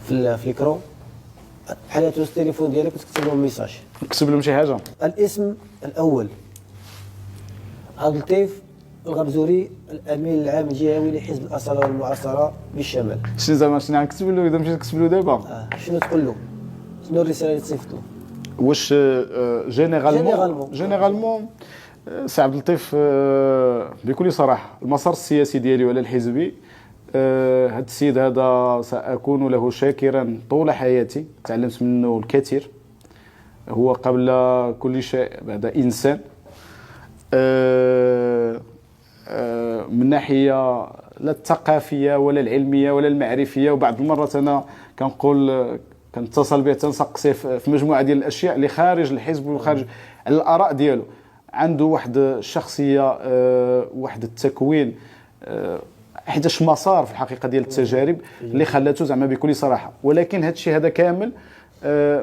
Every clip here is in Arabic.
في الكرون بحال توز التليفون ديالك وتكتب لهم ميساج، نكتب لهم شي حاجه. الاسم الاول عبد اللطيف الغمزوري، الامين العام الجهوي لحزب الاصاله والمعاصره بالشمال. شنو زعما شنو غنكتب له اذا مشيت نكتب له دابا؟ شنو تقول له؟ شنو الرساله اللي تصيفط له؟ واش جينيرالمون سي عبد اللطيف بكل صراحه المسار السياسي ديالي ولا الحزبي، هذا السيد هذا ساكون له شاكرا طول حياتي، تعلمت منه الكثير. هو قبل كل شيء بعد انسان، من ناحيه لا الثقافيه ولا العلميه ولا المعرفيه. وبعض المرات انا كنقول كنتصل به تنسقسيه في مجموعه ديال الاشياء اللي خارج الحزب وخارج على الاراء ديالو. عنده واحد الشخصيه، واحد التكوين، 11 مسار في الحقيقه ديال التجارب اللي خلاته زعما بكل صراحه. ولكن هذا الشيء هذا كامل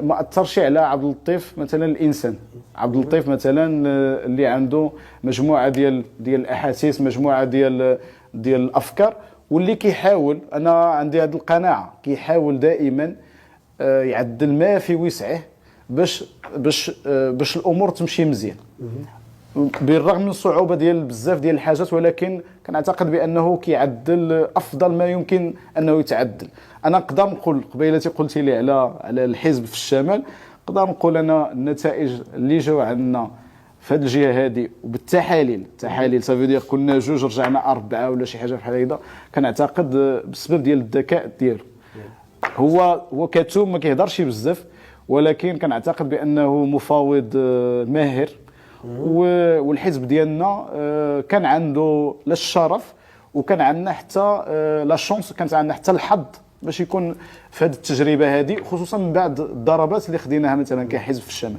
ما اثرش على عبد اللطيف مثلا الانسان. عبد اللطيف مثلا اللي عنده مجموعه ديال الاحاسيس، مجموعه ديال الافكار، واللي كيحاول، انا عندي هذه القناعه، كيحاول دائما يعدل ما في وسعه باش الامور تمشي مزيان، بالرغم من الصعوبه ديال بزاف ديال الحاجات. ولكن كنعتقد بانه كيعدل افضل ما يمكن انه يتعدل. انا نقدر نقول قبيلتي قلتي لي على الحزب في الشمال، نقدر نقول انا النتائج اللي جاو عندنا في هذه الجهه هذه وبالتحاليل صافي دير كنا جوج رجعنا 4 ولا شي حاجه بحال هكذا، كنعتقد بسبب ديال الذكاء ديالو. هو كتوم ما كيهضرش بزاف، ولكن كنعتقد بانه مفاوض ماهر. والحزب ديالنا كان عنده لا الشرف وكان عندنا حتى لا شونس، كانت عندنا حتى الحظ باش يكون في هذه التجربه هذه، خصوصا من بعد الضربات اللي خديناها مثلا كحزب في الشمال.